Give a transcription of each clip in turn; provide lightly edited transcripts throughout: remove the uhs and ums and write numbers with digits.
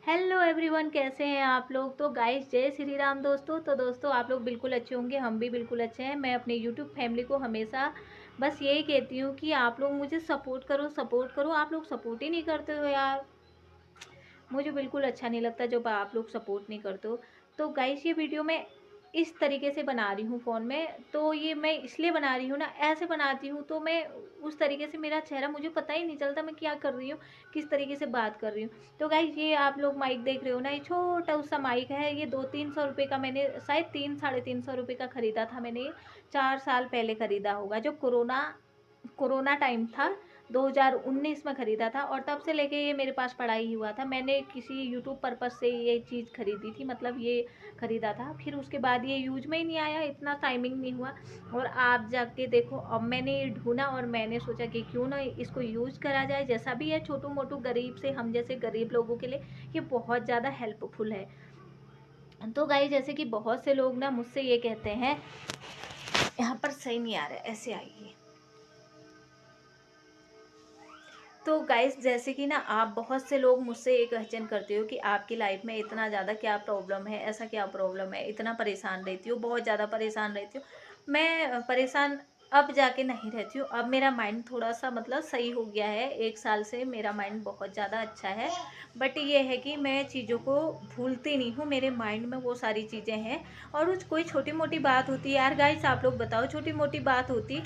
Hello everyone, कैसे हैं आप लोग। तो गाइस, जय श्री राम दोस्तों। तो दोस्तों, आप लोग बिल्कुल अच्छे होंगे, हम भी बिल्कुल अच्छे हैं। मैं अपने यूट्यूब फैमिली को हमेशा बस यही कहती हूँ कि आप लोग मुझे सपोर्ट करो, सपोर्ट करो। आप लोग सपोर्ट ही नहीं करते हो यार। मुझे बिल्कुल अच्छा नहीं लगता जब आप लोग सपोर्ट नहीं करते हो। तो गाइस, ये वीडियो मैं इस तरीके से बना रही हूँ फ़ोन में। तो ये मैं इसलिए बना रही हूँ ना, ऐसे बनाती हूँ तो मैं उस तरीके से मेरा चेहरा, मुझे पता ही नहीं चलता मैं क्या कर रही हूँ, किस तरीके से बात कर रही हूँ। तो गाइस, ये आप लोग माइक देख रहे हो ना, ये छोटा सा माइक है। ये 200-300 रुपये का, मैंने शायद 300-350 रुपये का ख़रीदा था। मैंने ये 4 साल पहले ख़रीदा होगा, जो कोरोना टाइम था। 2019 में ख़रीदा था और तब से लेके ये मेरे पास पड़ा ही हुआ था। मैंने किसी यूट्यूब पर्पज़ से ये चीज़ ख़रीदी थी, मतलब ये ख़रीदा था। फिर उसके बाद ये यूज में ही नहीं आया, इतना टाइमिंग नहीं हुआ। और आप जाके देखो, अब मैंने ये ढूंढा और मैंने सोचा कि क्यों ना इसको यूज करा जाए। जैसा भी है, छोटू मोटू गरीब से, हम जैसे गरीब लोगों के लिए ये बहुत ज़्यादा हेल्पफुल है। तो गाइस, जैसे कि बहुत से लोग ना मुझसे ये कहते हैं, यहाँ पर सही नहीं आ रहा है, ऐसे आइए। तो गाइस, जैसे कि ना आप बहुत से लोग मुझसे ये क्वेश्चन करते हो कि आपकी लाइफ में इतना ज़्यादा क्या प्रॉब्लम है, ऐसा क्या प्रॉब्लम है, इतना परेशान रहती हो, बहुत ज़्यादा परेशान रहती हो। मैं परेशान अब जाके नहीं रहती हूँ। अब मेरा माइंड थोड़ा सा मतलब सही हो गया है। 1 साल से मेरा माइंड बहुत ज़्यादा अच्छा है। बट ये है कि मैं चीज़ों को भूलती नहीं हूँ, मेरे माइंड में वो सारी चीज़ें हैं। और उस कोई छोटी मोटी बात होती है यार गाइस, आप लोग बताओ, छोटी मोटी बात होती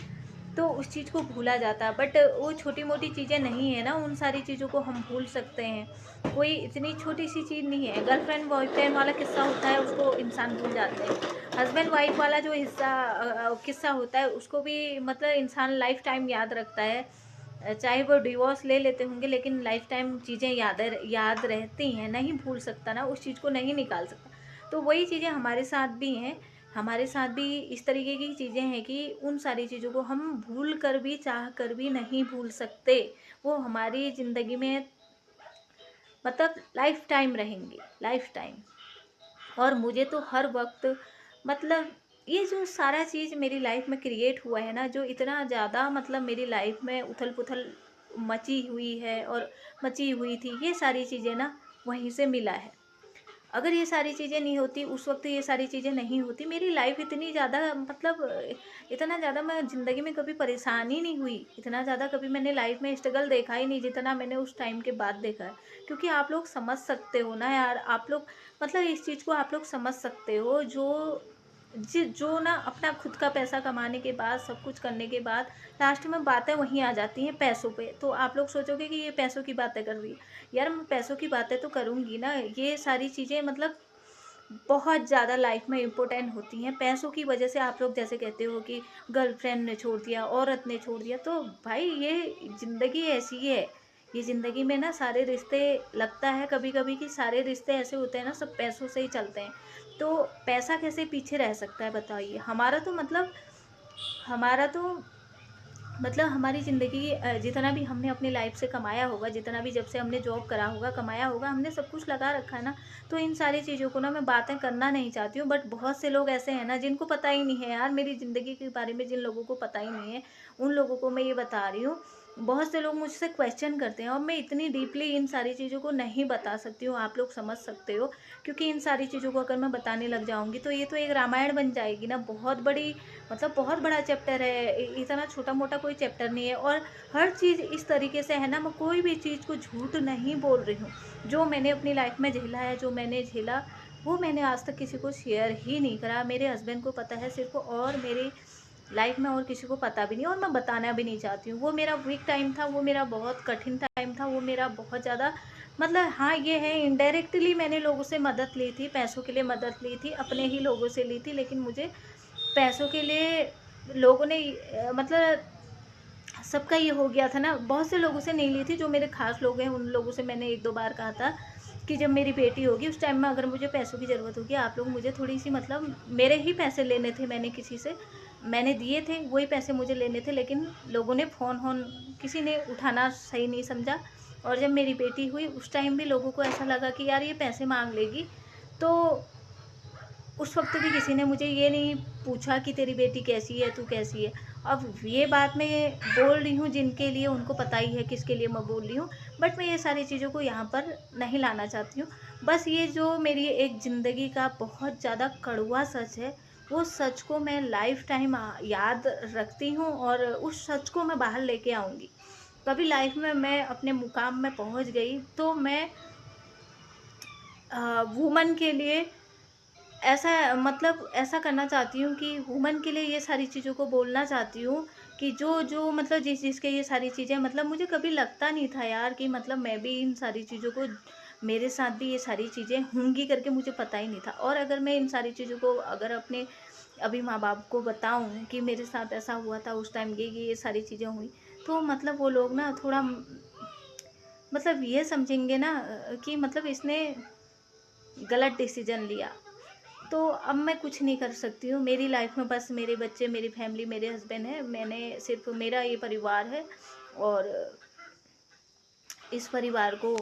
तो उस चीज़ को भूला जाता। बट वो छोटी मोटी चीज़ें नहीं है ना, उन सारी चीज़ों को हम भूल सकते हैं। कोई इतनी छोटी सी चीज़ नहीं है। गर्लफ्रेंड बॉयफ्रेंड वाला किस्सा होता है, उसको इंसान भूल जाते हैं। हस्बैंड वाइफ वाला जो किस्सा होता है, उसको भी मतलब इंसान लाइफ टाइम याद रखता है। चाहे वो डिवोर्स ले लेते होंगे, लेकिन लाइफ टाइम चीज़ें याद रहती हैं। नहीं भूल सकता ना, उस चीज़ को नहीं निकाल सकता। तो वही चीज़ें हमारे साथ भी हैं। हमारे साथ भी इस तरीके की चीज़ें हैं कि उन सारी चीज़ों को हम भूल कर भी, चाह कर भी नहीं भूल सकते। वो हमारी ज़िंदगी में मतलब लाइफ टाइम रहेंगी, लाइफ टाइम। और मुझे तो हर वक्त मतलब ये जो सारा चीज़ मेरी लाइफ में क्रिएट हुआ है ना, जो इतना ज़्यादा मतलब मेरी लाइफ में उथल पुथल मची हुई है और मची हुई थी, ये सारी चीज़ें ना वहीं से मिला है। अगर ये सारी चीज़ें नहीं होती, उस वक्त ये सारी चीज़ें नहीं होती, मेरी लाइफ इतनी ज़्यादा मतलब इतना ज़्यादा मैं ज़िंदगी में कभी परेशान ही नहीं हुई। इतना ज़्यादा कभी मैंने लाइफ में स्ट्रगल देखा ही नहीं जितना मैंने उस टाइम के बाद देखा है। क्योंकि आप लोग समझ सकते हो ना यार, आप लोग मतलब इस चीज़ को आप लोग समझ सकते हो, जो ना अपना खुद का पैसा कमाने के बाद, सब कुछ करने के बाद लास्ट में बातें वहीं आ जाती हैं पैसों पे। तो आप लोग सोचोगे कि ये पैसों की बातें कर रही है। यार, मैं पैसों की बातें तो करूँगी ना, ये सारी चीज़ें मतलब बहुत ज़्यादा लाइफ में इम्पोर्टेंट होती हैं। पैसों की वजह से आप लोग जैसे कहते हो कि गर्लफ्रेंड ने छोड़ दिया, औरत ने छोड़ दिया, तो भाई ये ज़िंदगी ऐसी है। ये ज़िंदगी में ना सारे रिश्ते, लगता है कभी कभी कि सारे रिश्ते ऐसे होते हैं ना, सब पैसों से ही चलते हैं। तो पैसा कैसे पीछे रह सकता है बताइए। हमारा तो हमारी ज़िंदगी, जितना भी हमने अपनी लाइफ से कमाया होगा, जितना भी जब से हमने जॉब करा होगा, कमाया होगा, हमने सब कुछ लगा रखा है ना। तो इन सारी चीज़ों को ना मैं बातें करना नहीं चाहती हूँ। बट बहुत से लोग ऐसे हैं ना जिनको पता ही नहीं है यार, मेरी ज़िंदगी के बारे में जिन लोगों को पता ही नहीं है, उन लोगों को मैं ये बता रही हूँ। बहुत से लोग मुझसे क्वेश्चन करते हैं और मैं इतनी डीपली इन सारी चीज़ों को नहीं बता सकती हूँ, आप लोग समझ सकते हो। क्योंकि इन सारी चीज़ों को अगर मैं बताने लग जाऊँगी तो ये तो एक रामायण बन जाएगी ना, बहुत बड़ी, मतलब बहुत बड़ा चैप्टर है। इतना छोटा मोटा कोई चैप्टर नहीं है। और हर चीज़ इस तरीके से है ना, मैं कोई भी चीज़ को झूठ नहीं बोल रही हूँ। जो मैंने अपनी लाइफ में झेला है, जो मैंने झेला, वो मैंने आज तक किसी को शेयर ही नहीं करा। मेरे हस्बैंड को पता है सिर्फ, और मेरी लाइफ में और किसी को पता भी नहीं, और मैं बताना भी नहीं चाहती हूँ। वो मेरा वीक टाइम था, वो मेरा बहुत कठिन टाइम था, वो मेरा बहुत ज़्यादा मतलब, हाँ ये है, इनडायरेक्टली मैंने लोगों से मदद ली थी, पैसों के लिए मदद ली थी, अपने ही लोगों से ली थी। लेकिन मुझे पैसों के लिए लोगों ने मतलब सबका ये हो गया था ना, बहुत से लोगों से नहीं ली थी। जो मेरे खास लोग हैं उन लोगों से मैंने 1-2 बार कहा था कि जब मेरी बेटी होगी उस टाइम में अगर मुझे पैसों की ज़रूरत होगी, आप लोग मुझे थोड़ी सी, मतलब मेरे ही पैसे लेने थे, मैंने किसी से मैंने दिए थे, वही पैसे मुझे लेने थे। लेकिन लोगों ने फ़ोन किसी ने उठाना सही नहीं समझा। और जब मेरी बेटी हुई उस टाइम भी लोगों को ऐसा लगा कि यार ये पैसे मांग लेगी। तो उस वक्त भी किसी ने मुझे ये नहीं पूछा कि तेरी बेटी कैसी है, तू कैसी है। अब ये बात मैं बोल रही हूँ जिनके लिए, उनको पता ही है किसके लिए मैं बोल रही हूँ। बट मैं ये सारी चीज़ों को यहाँ पर नहीं लाना चाहती हूँ। बस ये जो मेरी एक ज़िंदगी का बहुत ज़्यादा कड़वा सच है, वो सच को मैं लाइफ टाइम याद रखती हूँ और उस सच को मैं बाहर लेके आऊँगी। कभी लाइफ में मैं अपने मुकाम में पहुँच गई तो मैं वुमन के लिए ऐसा मतलब ऐसा करना चाहती हूँ कि वुमन के लिए ये सारी चीज़ों को बोलना चाहती हूँ कि जो जो मतलब जिसके ये सारी चीज़ें, मतलब मुझे कभी लगता नहीं था यार कि मतलब मैं भी इन सारी चीज़ों को, मेरे साथ भी ये सारी चीज़ें होंगी करके मुझे पता ही नहीं था। और अगर मैं इन सारी चीज़ों को अगर अपने अभी माँ बाप को बताऊँ कि मेरे साथ ऐसा हुआ था उस टाइम, ये सारी चीज़ें हुई, तो मतलब वो लोग ना थोड़ा मतलब ये समझेंगे ना कि मतलब इसने गलत डिसीजन लिया। तो अब मैं कुछ नहीं कर सकती हूँ। मेरी लाइफ में बस मेरे बच्चे, मेरी फैमिली, मेरे हस्बैंड है। मैंने सिर्फ, मेरा ये परिवार है और इस परिवार को